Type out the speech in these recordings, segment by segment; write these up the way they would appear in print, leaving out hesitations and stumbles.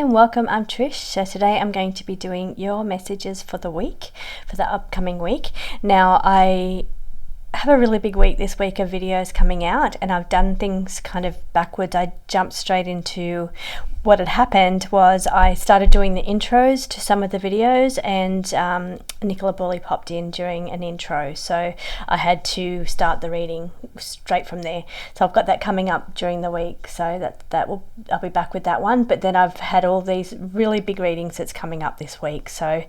and welcome. I'm Trish. So today I'm going to be doing your messages for the week, for the upcoming week. Now I have a really big week this week of videos coming out, and I've done things kind of backwards. I jumped straight into what had happened was I started doing the intros to some of the videos, and Nicola Bully popped in during an intro, so I had to start the reading straight from there. So I've got that coming up during the week, so I'll be back with that one. But then I've had all these really big readings that's coming up this week. So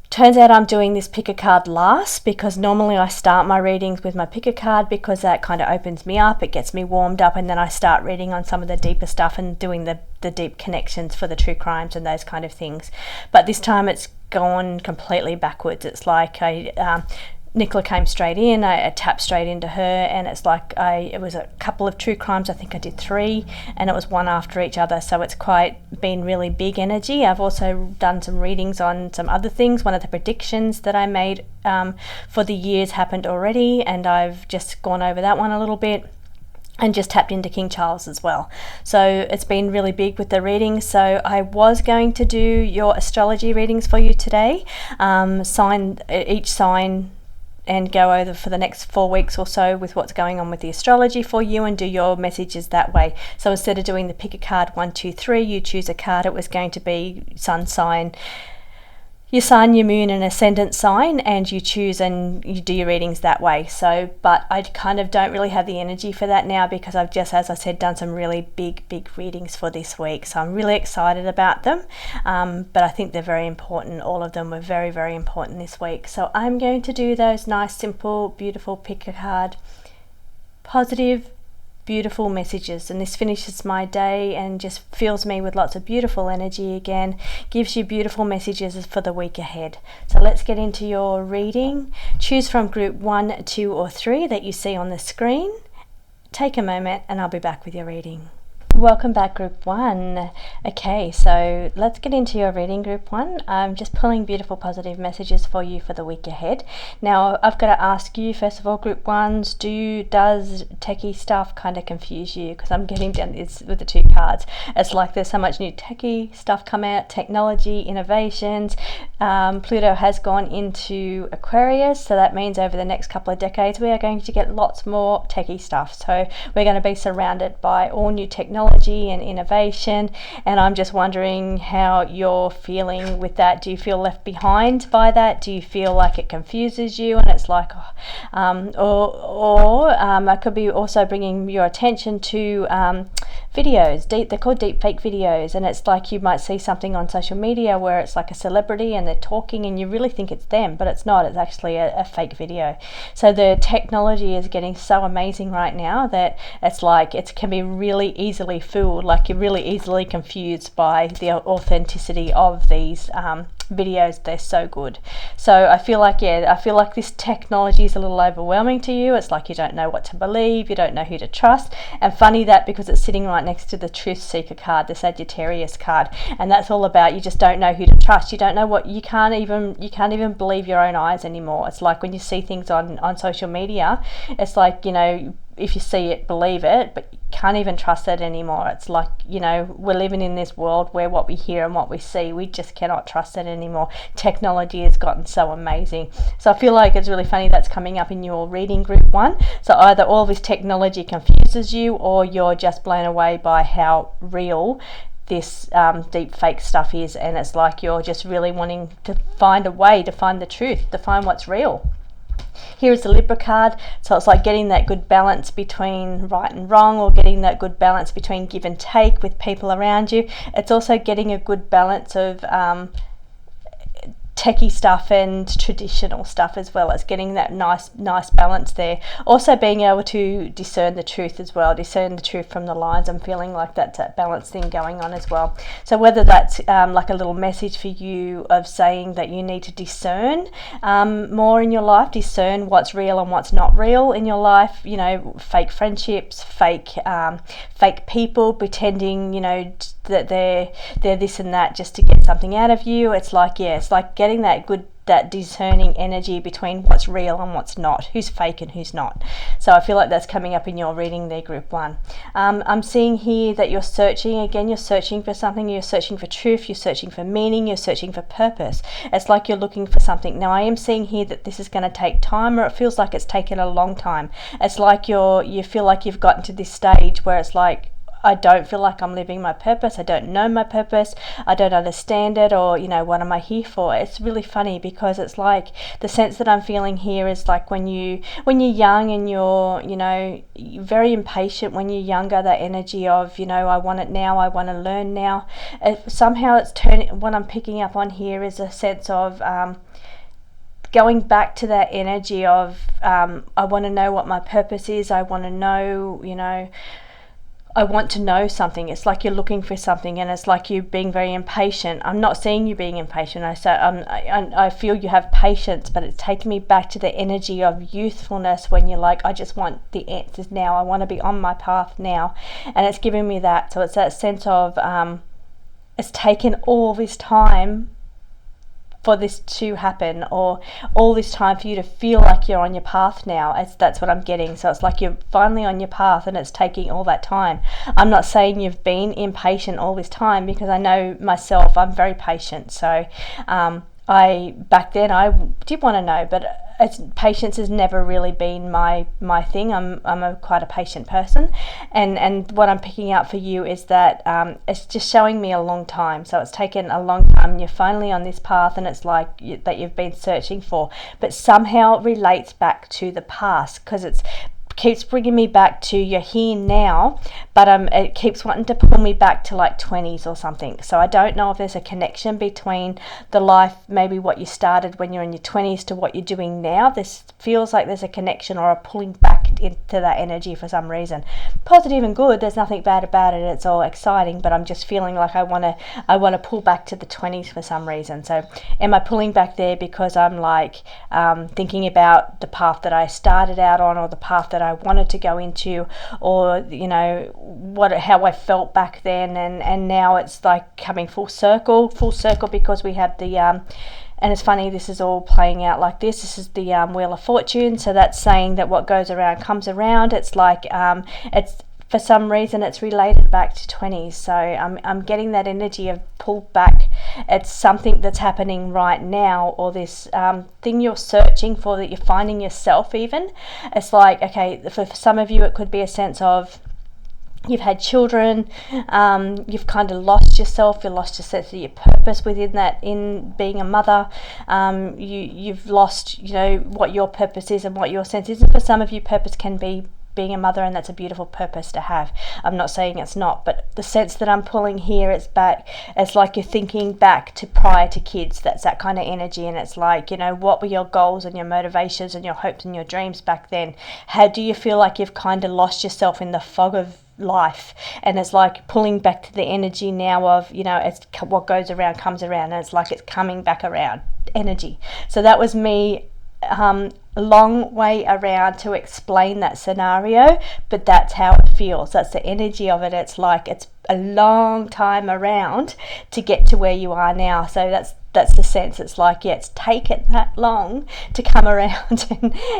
turns out I'm doing this pick a card last, because normally I start my readings with my pick a card, because that kind of opens me up, it gets me warmed up, and then I start reading on some of the deeper stuff and doing the deep connections for the true crimes and those kind of things. But this time it's gone completely backwards. It's like Nicola came straight in, I tapped straight into her, and it's like it was a couple of true crimes. I think I did 3, and it was one after each other, so it's quite been really big energy. I've also done some readings on some other things. One of the predictions that I made for the years happened already, and I've just gone over that one a little bit and just tapped into King Charles as well. So it's been really big with the readings. So I was going to do your astrology readings for you today, each sign, and go over for the next 4 weeks or so with what's going on with the astrology for you, and do your messages that way. So instead of doing the pick a card 1, 2, 3, you choose a card, it was going to be sun sign, your sun, your moon, and ascendant sign, and you choose and you do your readings that way. So, but I kind of don't really have the energy for that now, because I've just, as I said, done some really big readings for this week. So I'm really excited about them, but I think they're very important. All of them were very important this week. So I'm going to do those nice, simple, beautiful pick a card, positive, beautiful messages, and this finishes my day and just fills me with lots of beautiful energy again, gives you beautiful messages for the week ahead. So let's get into your reading. Choose from group 1, 2 or 3 that you see on the screen. Take a moment and I'll be back with your reading. Welcome back, group 1. Okay, so let's get into your reading, group 1. I'm just pulling beautiful positive messages for you for the week ahead. Now I've got to ask you, first of all, group 1s, does techie stuff kind of confuse you? Because I'm getting down this with the 2 cards. It's like there's so much new techie stuff come out, technology, innovations. Pluto has gone into Aquarius, so that means over the next couple of decades we are going to get lots more techie stuff. So we're going to be surrounded by all new technology and innovation, and I'm just wondering how you're feeling with that. Do you feel left behind by that? Do you feel like it confuses you and it's like I could be also bringing your attention to videos. They're called deep fake videos, and it's like you might see something on social media where it's like a celebrity and they're talking and you really think it's them, but it's not. It's actually a fake video. So the technology is getting so amazing right now that it's like it can be really easily fooled, like you're really easily confused by the authenticity of these videos. They're so good. So I feel like this technology is a little overwhelming to you. It's like you don't know what to believe, you don't know who to trust. And funny that, because it's sitting right next to the Truth Seeker card, the Sagittarius card, and that's all about you just don't know who to trust. You don't know what you can't even believe your own eyes anymore. It's like when you see things on social media, it's like, you know, if you see it, believe it, but you can't even trust it anymore. It's like, you know, we're living in this world where what we hear and what we see, we just cannot trust it anymore. Technology has gotten so amazing. So I feel like it's really funny that's coming up in your reading, group 1. So either all this technology confuses you, or you're just blown away by how real this deep fake stuff is, and it's like you're just really wanting to find a way to find the truth, to find what's real. Here is the Libra card, so it's like getting that good balance between right and wrong, or getting that good balance between give and take with people around you. It's also getting a good balance of techie stuff and traditional stuff as well. It's getting that nice balance there. Also being able to discern the truth as well, discern the truth from the lines. I'm feeling like that's that balance thing going on as well. So whether that's like a little message for you of saying that you need to discern more in your life, discern what's real and what's not real in your life, you know, fake friendships, fake people pretending, you know, that they're this and that just to get something out of you. It's like, yeah, it's like getting that good that discerning energy between what's real and what's not, who's fake and who's not. So I feel like that's coming up in your reading there, group 1. I'm seeing here that you're searching. Again, you're searching for something. You're searching for truth. You're searching for meaning. You're searching for purpose. It's like you're looking for something. Now I am seeing here that this is going to take time, or it feels like it's taken a long time. It's like you feel like you've gotten to this stage where it's like, I don't feel like I'm living my purpose. I don't know my purpose. I don't understand it, or, what am I here for? It's really funny because it's like the sense that I'm feeling here is like when you're young and you're very impatient when you're younger, that energy of, I want it now, I want to learn now. Somehow it's turning, what I'm picking up on here is a sense of going back to that energy of I want to know what my purpose is. I want to know, I want to know something. It's like you're looking for something, and it's like you being very impatient. I'm not seeing you being impatient. I feel you have patience, but it's taking me back to the energy of youthfulness when you're like, I just want the answers now. I want to be on my path now, and it's giving me that. So it's that sense of it's taken all this time for this to happen, or all this time for you to feel like you're on your path now. That's what I'm getting. So it's like you're finally on your path, and it's taking all that time. I'm not saying you've been impatient all this time, because I know myself, I'm very patient. So back then I did want to know, but patience has never really been my thing. I'm quite a patient person, and what I'm picking up for you is that it's just showing me a long time. So it's taken a long time, and you're finally on this path, and it's like that you've been searching for, but somehow it relates back to the past, because it's keeps bringing me back to you're here now, but it keeps wanting to pull me back to like 20s or something. So I don't know if there's a connection between the life, maybe what you started when you're in your 20s to what you're doing now. This feels like there's a connection or a pulling back into that energy for some reason. Positive and good, there's nothing bad about it, it's all exciting, but I'm just feeling like I want to pull back to the 20s for some reason. So am I pulling back there because I'm like thinking about the path that I started out on, or the path that I wanted to go into, or how I felt back then, and now it's like coming full circle because we have the and it's funny, this is all playing out like this. This is the Wheel of Fortune, so that's saying that what goes around comes around. It's like it's, for some reason, it's related back to 20s. So I'm getting that energy of pull back. It's something that's happening right now, or this thing you're searching for, that you're finding yourself even. It's like, okay, for some of you it could be a sense of you've had children, you've kind of lost yourself, you lost your sense of your purpose within that, in being a mother. You've lost, what your purpose is and what your sense is. And for some of you, purpose can be being a mother, and that's a beautiful purpose to have. I'm not saying it's not, but the sense that I'm pulling here, it's like you're thinking back to prior to kids. That's that kind of energy, and it's like, what were your goals and your motivations and your hopes and your dreams back then? How do you feel like you've kind of lost yourself in the fog of life? And it's like pulling back to the energy now of, it's what goes around comes around, and it's like it's coming back around energy. So that was me, long way around to explain that scenario, but that's how it feels. That's the energy of it. It's like it's a long time around to get to where you are now. So that's the sense. It's like, it's taken that long to come around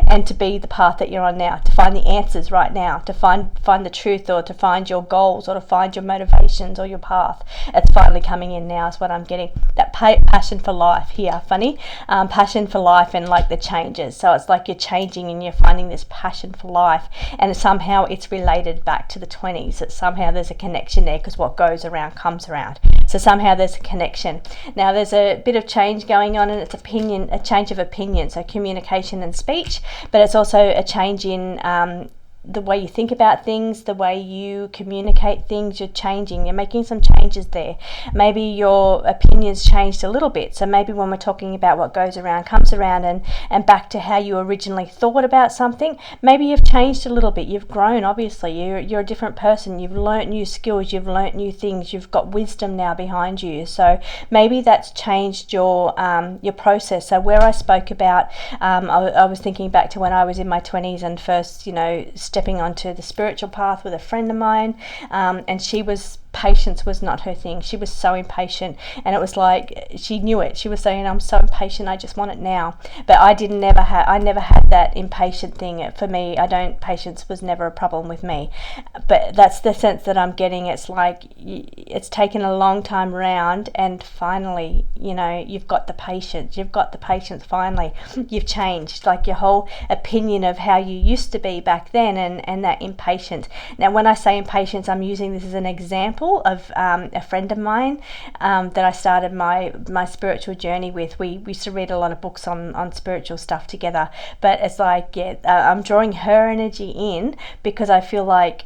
and to be the path that you're on now, to find the answers right now, to find the truth, or to find your goals, or to find your motivations or your path. It's finally coming in now is what I'm getting. That passion for life here, funny, passion for life, and like the changes. So it's like you're changing and you're finding this passion for life, and somehow it's related back to the 20s. That somehow there's a connection there, because what goes around comes around. So somehow there's a connection. Now there's a bit of change going on, and it's a change of opinion, so communication and speech, but it's also a change in the way you think about things, the way you communicate things. You're changing, you're making some changes there. Maybe your opinions changed a little bit, so maybe when we're talking about what goes around comes around, and back to how you originally thought about something, maybe you've changed a little bit. You've grown, obviously. You're a different person. You've learnt new skills, you've learnt new things, you've got wisdom now behind you. So maybe that's changed your process. So where I spoke about, I was thinking back to when I was in my 20s and first, stepping onto the spiritual path with a friend of mine, and she was patience was not her thing. She was so impatient, and it was like she knew it. She was saying, I'm so impatient, I just want it now. But I never had that impatient thing. For me, patience was never a problem with me. But that's the sense that I'm getting. It's like it's taken a long time round, and finally, you've got the patience. You've got the patience finally. You've changed, like your whole opinion of how you used to be back then, and that impatience. Now, when I say impatience, I'm using this as an example of a friend of mine that I started my spiritual journey with. We used to read a lot of books on spiritual stuff together, but it's like, I'm drawing her energy in because I feel like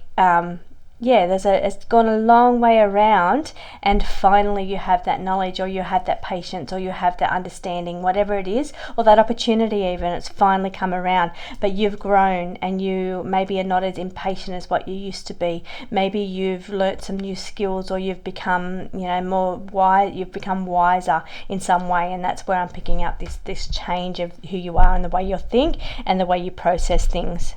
it's gone a long way around, and finally you have that knowledge, or you have that patience, or you have that understanding, whatever it is, or that opportunity even, it's finally come around. But you've grown, and you maybe are not as impatient as what you used to be. Maybe you've learnt some new skills, or you've become more wise. You've become wiser in some way, and that's where I'm picking up this change of who you are and the way you think and the way you process things.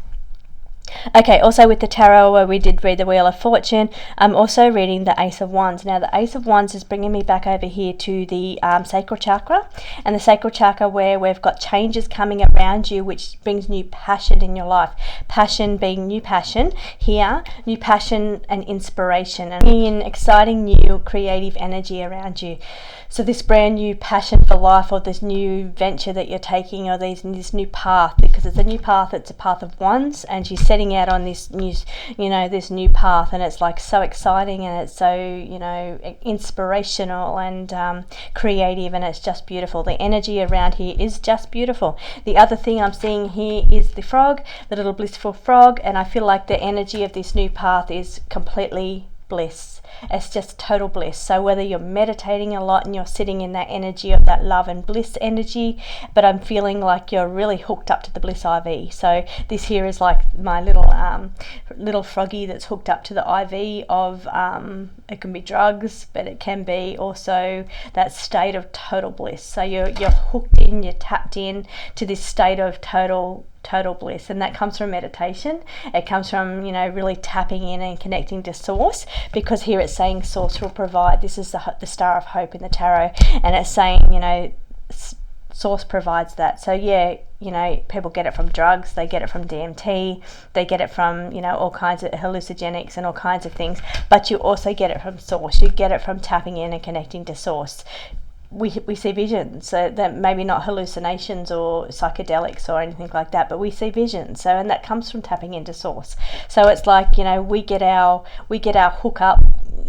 Okay, also with the tarot, where we did read the Wheel of Fortune, I'm also reading the Ace of Wands. Now, the Ace of Wands is bringing me back over here to the sacral chakra, and the sacral chakra where we've got changes coming around you, which brings new passion in your life. Passion being new passion here, new passion and inspiration, and in exciting new creative energy around you. So this brand new passion for life, or this new venture that you're taking, or this new path, because it's a new path, it's a path of wands, and she's setting out on this new, this new path, and it's like so exciting, and it's so, inspirational and creative, and it's just beautiful. The energy around here is just beautiful. The other thing I'm seeing here is the frog, the little blissful frog, and I feel like the energy of this new path is completely bliss. It's just total bliss. So whether you're meditating a lot and you're sitting in that energy of that love and bliss energy, but I'm feeling like you're really hooked up to the Bliss IV. So this here is like my little froggy that's hooked up to the IV of it can be drugs, but it can be also that state of total bliss. So you're hooked in, you're tapped in to this state of total bliss, and that comes from meditation. It comes from really tapping in and connecting to source, because here it's saying source will provide. This is the Star of Hope in the tarot, and it's saying source provides that. So people get it from drugs, they get it from DMT, they get it from all kinds of hallucinogenics and all kinds of things, but you also get it from source. You get it from tapping in and connecting to source. We see visions, so that maybe not hallucinations or psychedelics or anything like that, but we see visions. So, and that comes from tapping into source. So it's like we get our hook up,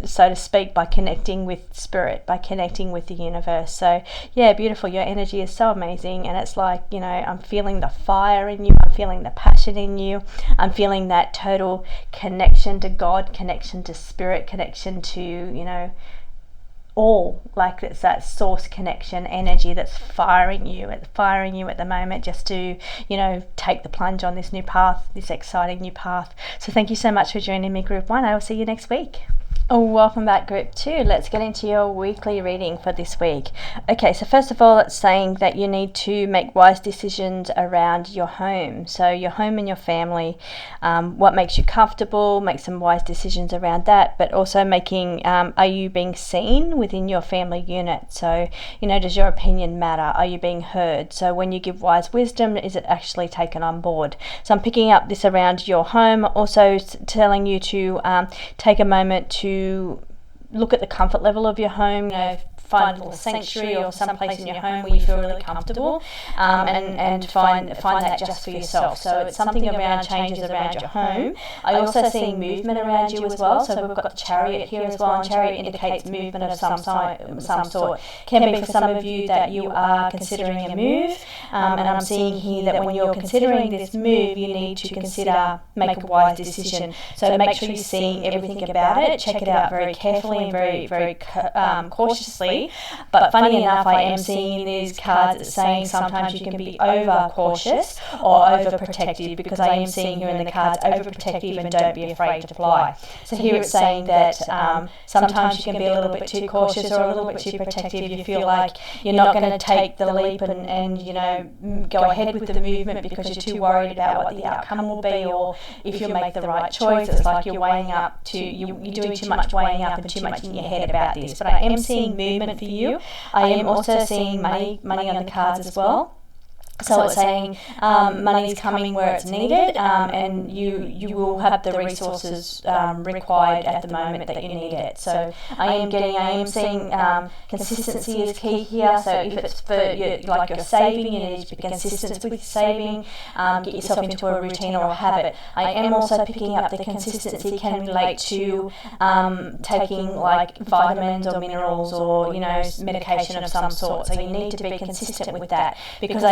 so to speak, by connecting with spirit, by connecting with the universe. So beautiful. Your energy is so amazing, and it's like I'm feeling the fire in you. I'm feeling the passion in you. I'm feeling that total connection to God, connection to spirit, connection to all, like it's that source connection energy that's firing you at the moment, just to take the plunge on this new path, this exciting new path. So thank you so much for joining me, Group 1. I will see you next week. Welcome back, Group 2. Let's get into your weekly reading for this week. Okay, so first of all, it's saying that you need to make wise decisions around your home. So your home and your family, what makes you comfortable, make some wise decisions around that, but also making, are you being seen within your family unit? So, does your opinion matter? Are you being heard? So when you give wise wisdom, is it actually taken on board? So I'm picking up this around your home, also telling you to take a moment to look at the comfort level of your home. Find a little sanctuary or some place in your home where you feel really comfortable, and find that just for yourself. So it's something around changes around your home. I also see movement around you as well. So we've got the Chariot here as well, and Chariot indicates movement of some sort. Can be for some of you that you are considering a move, and I'm seeing here that when you're considering this move, you need to make a wise decision. So make sure you're seeing everything about it. Check it out very carefully and very, very cautiously, be. But funny enough, I am seeing in these cards saying sometimes you can be over cautious or over protective, because I am seeing here in the cards overprotective and don't be afraid to fly. So here it's saying that sometimes you can be a little bit too cautious or a little bit too protective. You feel like you're not going to take the leap and you know, go ahead with the movement because you're too worried about what the outcome will be, or if you'll make the right choice. It's like you're weighing up you're doing too much weighing up and too much in your head about this. But I am seeing movement for you. I am also seeing money on the cards as well. So it's saying money's coming where it's needed, and you will have the resources required at the moment that you need it. So I am seeing consistency is key here. So if it's for your saving, you need to be consistent with saving, get yourself into a routine or a habit. I am also picking up the consistency can relate to taking like vitamins or minerals or, you know, medication of some sort. So you need to be consistent with that, because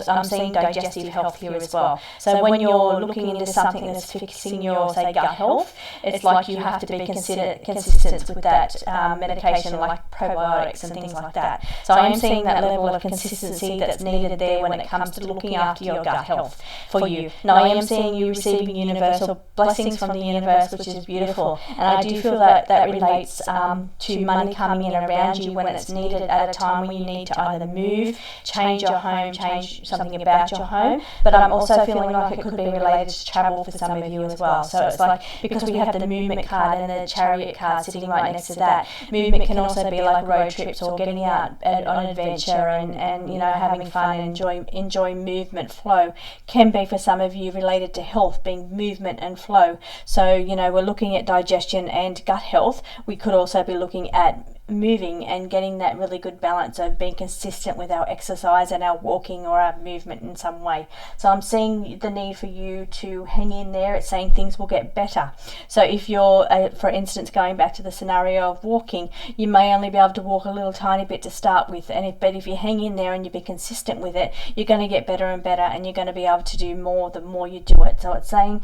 I'm seeing digestive health here as well. So when you're looking into something that's fixing your, say, gut health, it's like you have to be consistent with that medication, like probiotics and things like that. So I am seeing that level of consistency that's needed there when it comes to looking after your gut health for you. Now I am seeing you receiving universal blessings from the universe, which is beautiful. And I do feel that relates to money coming in around you when it's needed at a time when you need to either move, change your home, change something about your home. But I'm also feeling like it could be related to travel for some of you as well. So it's like, because we have the movement card and the chariot card sitting right next to that, movement can also be like road trips or getting out on an adventure and you know, having fun and enjoy movement. Flow can be for some of you related to health, being movement and flow. So, you know, we're looking at digestion and gut health. We could also be looking at moving and getting that really good balance of being consistent with our exercise and our walking or our movement in some way. So I'm seeing the need for you to hang in there. It's saying things will get better. So if you're, for instance, going back to the scenario of walking, you may only be able to walk a little tiny bit to start with, but if you hang in there and you be consistent with it, you're going to get better and better, and you're going to be able to do more the more you do it. So it's saying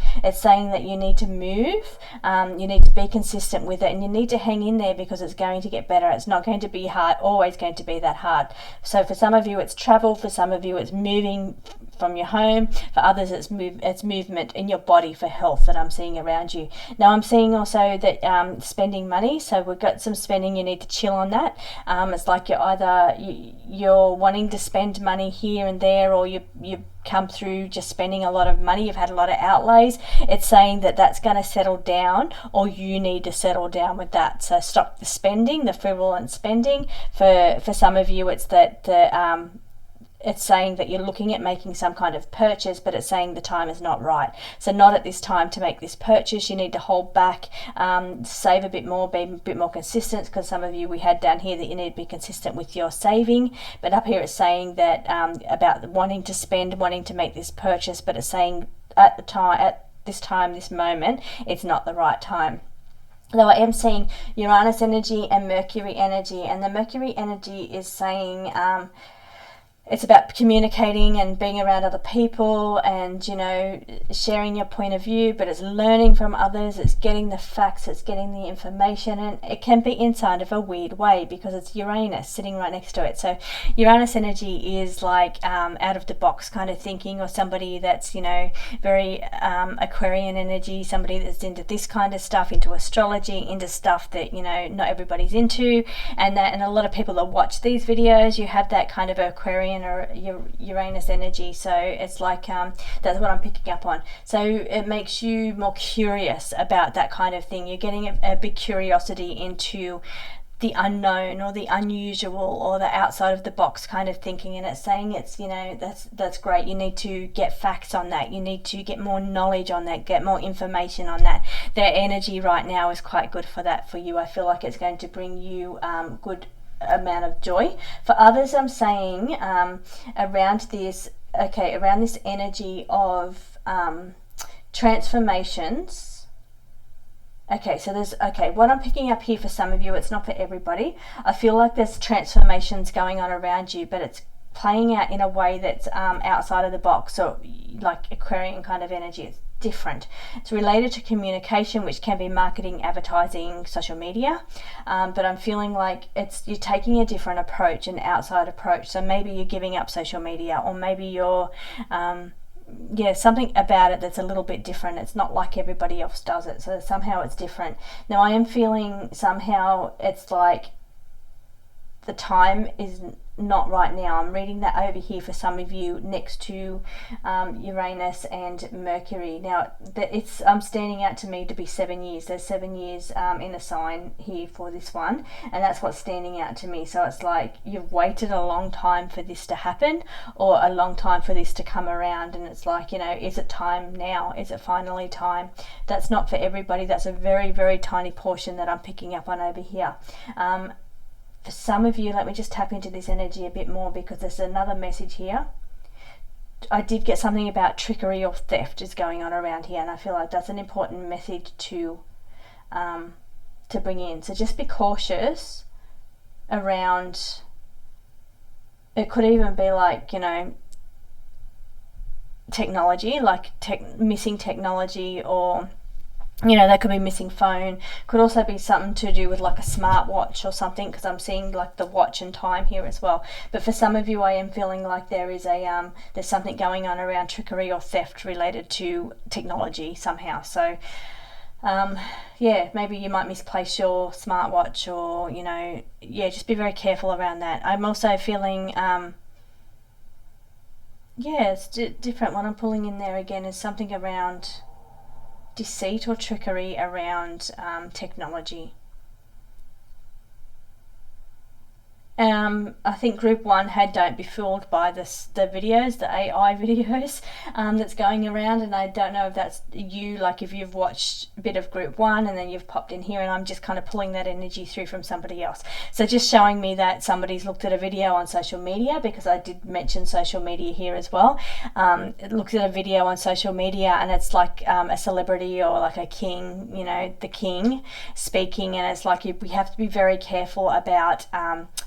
that you need to move, you need to be consistent with it, and you need to hang in there, because it's going to get better. It's not going to be hard, always going to be that hard. So for some of you it's travel, for some of you it's moving from your home, for others it's movement in your body for health that I'm seeing around you. Now I'm seeing also that spending money, so we've got some spending, you need to chill on that. It's like you're wanting to spend money here and there, or you come through just spending a lot of money, you've had a lot of outlays. It's saying that that's going to settle down, or you need to settle down with that. So stop the spending, the frivolous spending. For some of you it's that it's saying that you're looking at making some kind of purchase, but it's saying the time is not right. So not at this time to make this purchase. You need to hold back, save a bit more, be a bit more consistent, because some of you, we had down here that you need to be consistent with your saving. But up here it's saying that about wanting to spend, wanting to make this purchase, but it's saying at this moment, it's not the right time. Though I am seeing Uranus energy and Mercury energy, and the Mercury energy is saying it's about communicating and being around other people and, you know, sharing your point of view, but it's learning from others, it's getting the facts, it's getting the information, and it can be inside of a weird way because it's Uranus sitting right next to it. So Uranus energy is like out of the box kind of thinking, or somebody that's, you know, very Aquarian energy, somebody that's into this kind of stuff, into astrology, into stuff that, you know, not everybody's into, and a lot of people that watch these videos, you have that kind of Aquarian or Uranus energy. So it's like that's what I'm picking up on. So it makes you more curious about that kind of thing. You're getting a big curiosity into the unknown or the unusual or the outside of the box kind of thinking, and it's saying it's, you know, that's great. You need to get facts on that, you need to get more knowledge on that, get more information on that. Their energy right now is quite good for that for you. I feel like it's going to bring you good amount of joy. For others, I'm saying around this energy of transformations. What I'm picking up here for some of you, it's not for everybody. I feel like there's transformations going on around you, but it's playing out in a way that's outside of the box, or like Aquarian kind of energy. It's different. It's related to communication, which can be marketing, advertising, social media, but I'm feeling like you're taking a different approach, an outside approach. So maybe you're giving up social media, or maybe you're something about it that's a little bit different. It's not like everybody else does it, so somehow it's different. Now I am feeling somehow it's like the time is not right now. I'm reading that over here for some of you next to Uranus and Mercury. Now it's standing out to me to be 7 years. There's 7 years in a sign here for this one, and that's what's standing out to me. So it's like you've waited a long time for this to happen, or a long time for this to come around, and it's like, is it time now? Is it finally time? That's not for everybody. That's a very, very tiny portion that I'm picking up on over here. For some of you, let me just tap into this energy a bit more, because there's another message here. I did get something about trickery or theft is going on around here, and I feel like that's an important message to bring in. So just be cautious around, it could even be like, technology, like missing technology, or that could be missing phone. Could also be something to do with like a smartwatch or something, because I'm seeing like the watch and time here as well. But for some of you, I am feeling like there is there's something going on around trickery or theft related to technology somehow. So maybe you might misplace your smartwatch, or just be very careful around that. I'm also feeling it's different. What I'm pulling in there again is something around deceit or trickery around technology. I think group 1 had don't be fooled by the videos, the AI videos that's going around, and I don't know if that's you, like if you've watched a bit of group 1 and then you've popped in here, and I'm just kind of pulling that energy through from somebody else. So just showing me that somebody's looked at a video on social media, because I did mention social media here as well. It looks at a video on social media, and it's like a celebrity or like a king, the king speaking, and it's like we have to be very careful about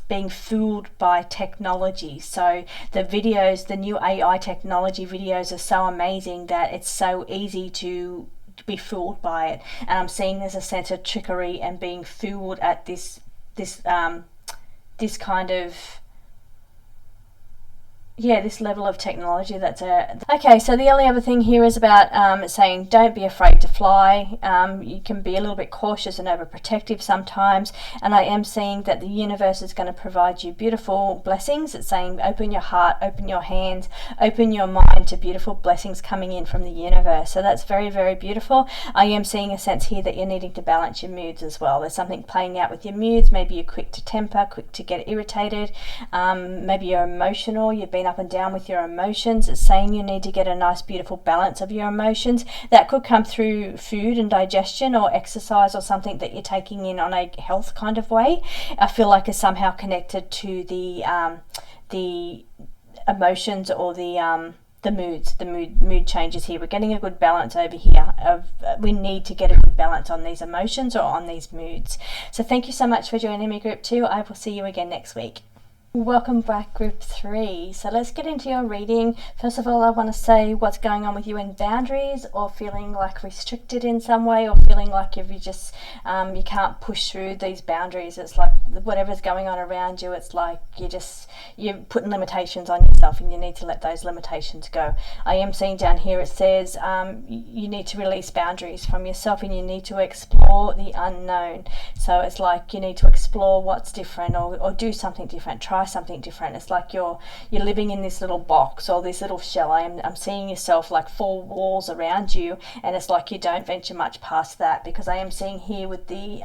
being fooled by technology. So the videos, the new AI technology videos are so amazing that it's so easy to be fooled by it. And I'm seeing there's a sense of trickery and being fooled at this kind of this level of technology. Okay, so the only other thing here is about saying don't be afraid to fly. You can be a little bit cautious and overprotective sometimes, and I am seeing that the universe is going to provide you beautiful blessings. It's saying open your heart, open your hands, open your mind to beautiful blessings coming in from the universe. So that's very, very beautiful. I am seeing a sense here that you're needing to balance your moods as well. There's something playing out with your moods. Maybe you're quick to temper, quick to get irritated. Maybe you're emotional. You've been up and down with your emotions. It's saying you need to get a nice beautiful balance of your emotions. That could come through food and digestion, or exercise, or something that you're taking in on a health kind of way. I feel like it's somehow connected to the emotions, or the moods, the mood changes here. We're getting a good balance over here. We need to get a good balance on these emotions or on these moods. So thank you so much for joining me, group 2. I will see you again next week. Welcome back, group 3. So let's get into your reading. First of all, I want to say what's going on with you in boundaries, or feeling like restricted in some way, or feeling like if you just you can't push through these boundaries. It's like whatever's going on around you, it's like you're putting limitations on yourself, and you need to let those limitations go. I am seeing down here it says you need to release boundaries from yourself, and you need to explore the unknown. So it's like you need to explore what's different, or do something different, try something different. It's like you're living in this little box or this little shell. I'm seeing yourself like 4 walls around you, and it's like you don't venture much past that, because I am seeing here with the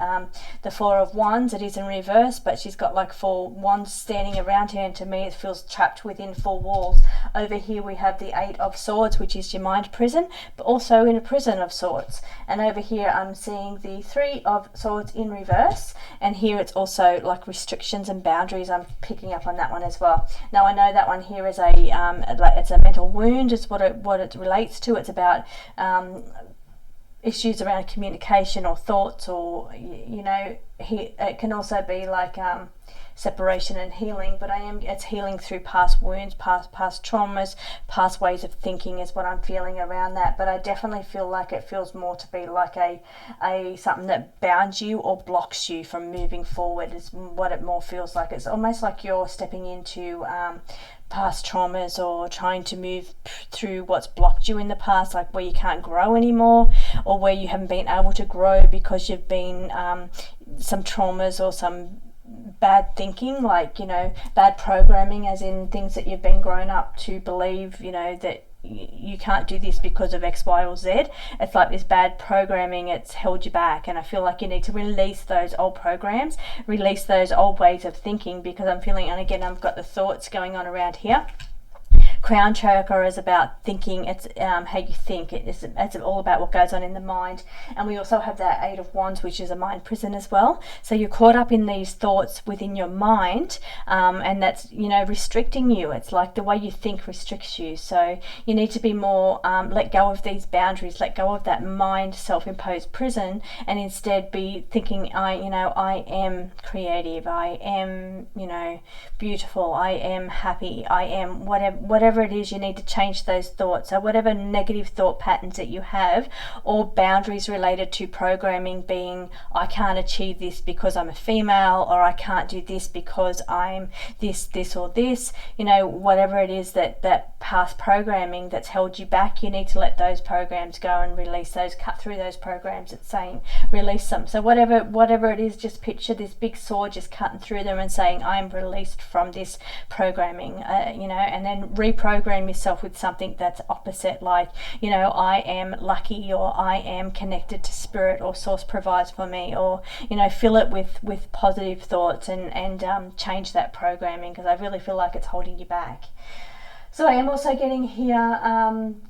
4 of Wands, it is in reverse, but she's got like 4 wands standing around her, and to me it feels trapped within 4 walls. Over here we have the 8 of Swords, which is your mind prison, but also in a prison of sorts. And over here I'm seeing the 3 of Swords in reverse, and here it's also like restrictions and boundaries. I'm picking up on that one as well. Now I know that one here is it's a mental wound, is what it relates to. It's about it can also be like separation and healing, but it's healing through past wounds, past traumas, past ways of thinking is what I'm feeling around that. But I definitely feel like it feels more to be like a something that bounds you or blocks you from moving forward is what it more feels like. It's almost like you're stepping into past traumas or trying to move through what's blocked you in the past, like where you can't grow anymore, or where you haven't been able to grow because you've been some traumas or some bad thinking, like, you know, bad programming, as in things that you've been grown up to believe, you know, that you can't do this because of X, Y, or Z. It's like this bad programming, it's held you back, and I feel like you need to release those old programs, release those old ways of thinking, because I'm feeling, and again, I've got the thoughts going on around here. Crown chakra is about thinking. It's how you think. It's all about what goes on in the mind. And we also have that 8 of Wands, which is a mind prison as well. So you're caught up in these thoughts within your mind, and that's, you know, restricting you. It's like the way you think restricts you. So you need to be more, let go of these boundaries, let go of that mind self-imposed prison, and instead be thinking, I am creative, I am, you know, beautiful, I am happy, I am whatever it is. You need to change those thoughts. So whatever negative thought patterns that you have, or boundaries related to programming, being I can't achieve this because I'm a female, or I can't do this because I'm this or this, you know, whatever it is that past programming that's held you back, you need to let those programs go and release those, cut through those programs. It's saying release them. So whatever it is, just picture this big sword just cutting through them and saying I'm released from this programming, you know, and then reprogram yourself with something that's opposite, like, you know, I am lucky, or I am connected to spirit, or source provides for me, or, you know, fill it with positive thoughts, and change that programming, because I really feel like it's holding you back. So I am also getting here,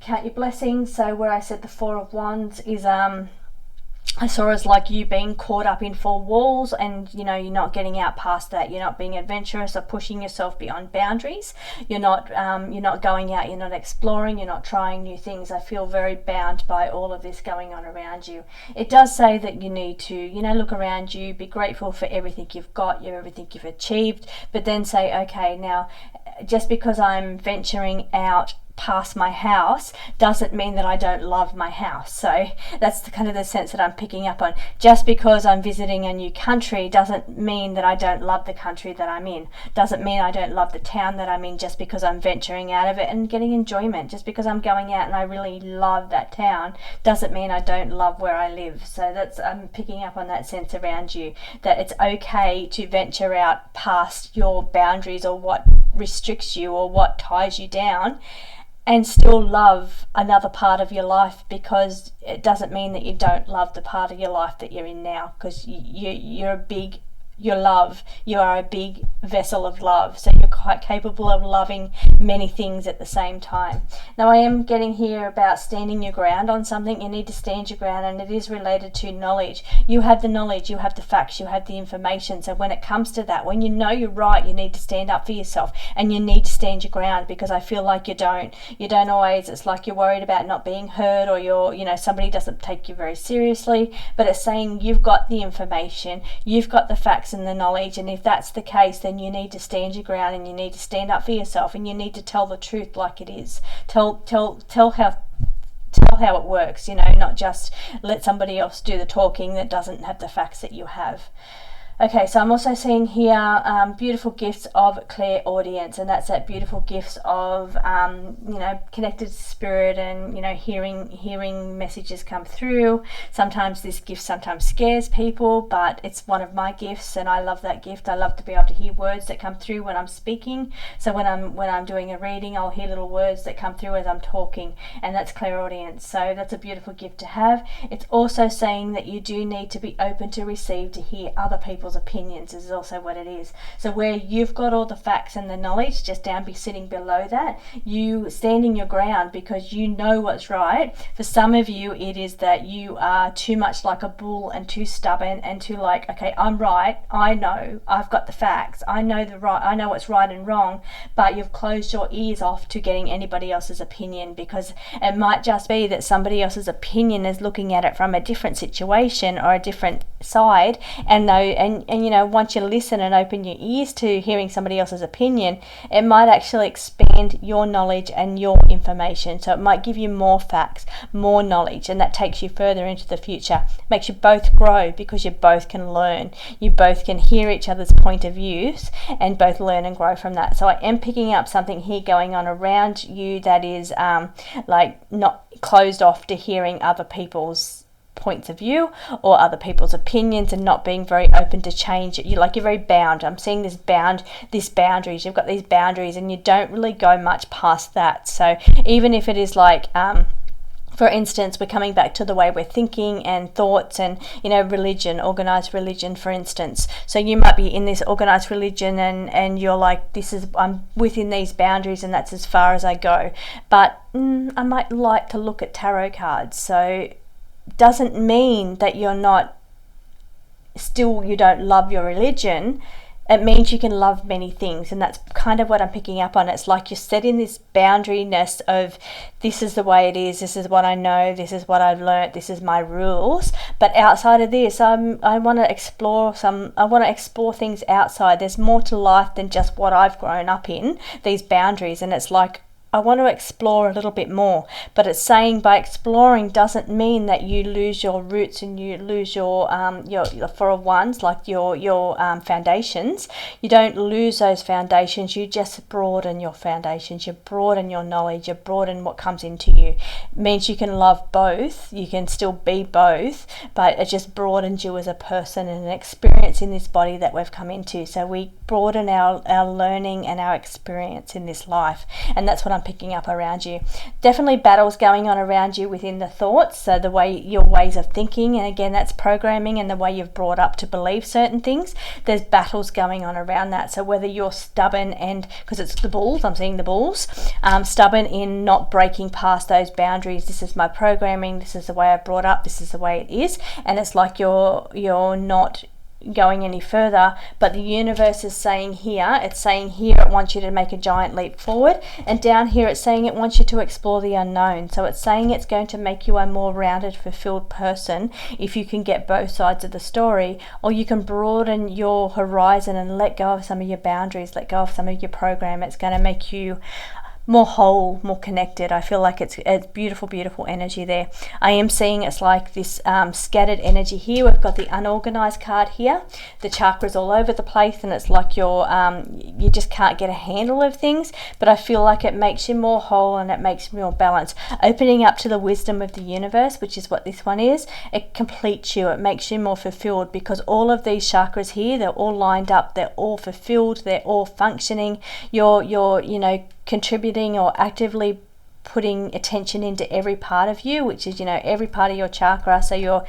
count your blessings. So where I said the 4 of Wands is I saw as like you being caught up in 4 walls, and, you know, you're not getting out past that. You're not being adventurous or pushing yourself beyond boundaries. You're not going out. You're not exploring. You're not trying new things. I feel very bound by all of this going on around you. It does say that you need to, you know, look around you, be grateful for everything you've got, everything you've achieved, but then say, okay, now, just because I'm venturing out past my house doesn't mean that I don't love my house. So that's the kind of the sense that I'm picking up on. Just because I'm visiting a new country doesn't mean that I don't love the country that I'm in. Doesn't mean I don't love the town that I'm in just because I'm venturing out of it and getting enjoyment. Just because I'm going out and I really love that town doesn't mean I don't love where I live. So that's, I'm picking up on that sense around you, that it's okay to venture out past your boundaries, or what restricts you, or what ties you down, and still love another part of your life, because it doesn't mean that you don't love the part of your life that you're in now, because you are a big vessel of love, so you're quite capable of loving many things at the same time. Now I am getting here about standing your ground on something. You need to stand your ground, and it is related to knowledge. You have the knowledge, you have the facts, you have the information. So when it comes to that, when you know you're right, you need to stand up for yourself, and you need to stand your ground, because I feel like you don't always. It's like you're worried about not being heard, or somebody doesn't take you very seriously, but it's saying you've got the information, you've got the facts and the knowledge, and if that's the case, then you need to stand your ground, and you need to stand up for yourself, and you need to tell the truth like it is. Tell how it works, you know, not just let somebody else do the talking that doesn't have the facts that you have. Okay, so I'm also seeing here beautiful gifts of clairaudience, and that's that beautiful gifts of connected to spirit, and, you know, hearing messages come through. Sometimes this gift sometimes scares people, but it's one of my gifts, and I love that gift. I love to be able to hear words that come through when I'm speaking. So when I'm doing a reading, I'll hear little words that come through as I'm talking, and that's clairaudience. So that's a beautiful gift to have. It's also saying that you do need to be open to receive, to hear other people people's opinions is also what it is. So where you've got all the facts and the knowledge, just sitting below that, you standing your ground because you know what's right. For some of you, it is that you are too much like a bull and too stubborn and too like, okay, I'm right, I know, I've got the facts, I know what's right and wrong, but you've closed your ears off to getting anybody else's opinion, because it might just be that somebody else's opinion is looking at it from a different situation or a different side, and you know, once you listen and open your ears to hearing somebody else's opinion, it might actually expand your knowledge and your information. So it might give you more facts, more knowledge, and that takes you further into the future. It makes you both grow because you both can learn, you both can hear each other's point of views and both learn and grow from that. So I am picking up something here going on around you that is like not closed off to hearing other people's points of view or other people's opinions, and not being very open to change. You're very bound. I'm seeing this boundaries. You've got these boundaries and you don't really go much past that. So even if it is like for instance, we're coming back to the way we're thinking and thoughts and, you know, religion, organized religion, for instance. So you might be in this organized religion and you're like, I'm within these boundaries and that's as far as I go. But I might like to look at tarot cards. So doesn't mean that you don't love your religion. It means you can love many things, and that's kind of what I'm picking up on. It's like you're setting this boundaryness of, this is the way it is, this is what I know, this is what I've learnt, this is my rules. But outside of this, I want to explore things outside. There's more to life than just what I've grown up in, these boundaries, and it's like I want to explore a little bit more. But it's saying by exploring doesn't mean that you lose your roots and you lose your 401s, like your foundations. You don't lose those foundations, you just broaden your foundations, you broaden your knowledge, you broaden what comes into you. It means you can love both, you can still be both, but it just broadens you as a person and an experience in this body that we've come into. So we broaden our learning and our experience in this life, and that's what I'm picking up around you. Definitely battles going on around you within the thoughts, so the way your ways of thinking, and again that's programming and the way you've brought up to believe certain things. There's battles going on around that. So whether you're stubborn, and because it's the bulls, I'm seeing the bulls, stubborn in not breaking past those boundaries. This is my programming, this is the way I brought up, this is the way it is, and it's like you're not going any further, but the universe is saying here, it wants you to make a giant leap forward, and down here it's saying it wants you to explore the unknown. So it's saying it's going to make you a more rounded, fulfilled person if you can get both sides of the story, or you can broaden your horizon and let go of some of your boundaries, let go of some of your program. It's going to make you more whole, more connected. I feel like it's beautiful, beautiful energy there. I am seeing it's like this scattered energy here. We've got the unorganized card here, the chakras all over the place, and it's like you just can't get a handle of things, but I feel like it makes you more whole and it makes you more balanced. Opening up to the wisdom of the universe, which is what this one is, it completes you, it makes you more fulfilled, because all of these chakras here, they're all lined up, they're all fulfilled, they're all functioning. You're contributing or actively putting attention into every part of you, which is, every part of your chakra. So your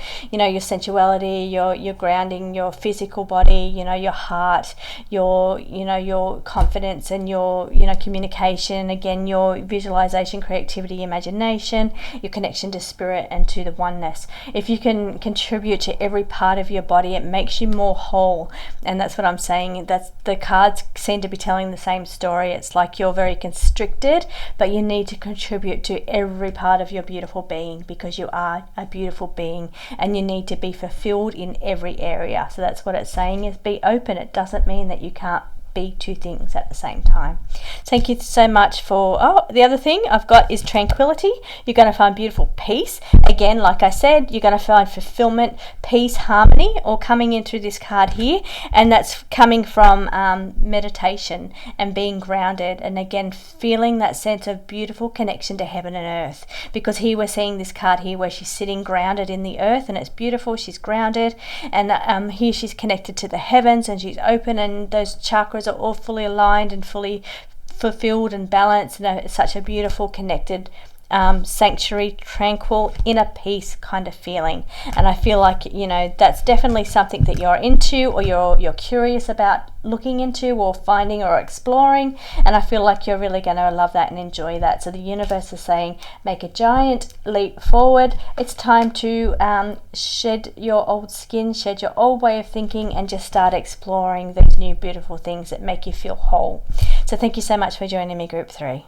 sensuality, your grounding, your physical body, your heart, your confidence, and your communication, again, your visualization, creativity, imagination, your connection to spirit and to the oneness. If you can contribute to every part of your body, it makes you more whole. And that's what I'm saying. That's the cards seem to be telling the same story. It's like you're very constricted, but you need to contribute to every part of your beautiful being, because you are a beautiful being and you need to be fulfilled in every area. So that's what it's saying, is be open. It doesn't mean that you can't be two things at the same time. Thank you so much for the other thing I've got is tranquility. You're going to find beautiful peace. Again, like I said, you're going to find fulfillment, peace, harmony, all coming in through this card here, and that's coming from meditation and being grounded, and again feeling that sense of beautiful connection to heaven and earth, because here we're seeing this card here where she's sitting grounded in the earth, and it's beautiful. She's grounded, and here she's connected to the heavens, and she's open, and those chakras are all fully aligned and fully fulfilled and balanced, and it's such a beautiful connected sanctuary, tranquil, inner peace kind of feeling. And I feel like, you know, that's definitely something that you're into, or you're curious about looking into or finding or exploring. And I feel like you're really going to love that and enjoy that. So the universe is saying, make a giant leap forward. It's time to shed your old skin, shed your old way of thinking, and just start exploring those new beautiful things that make you feel whole. So thank you so much for joining me, Group 3.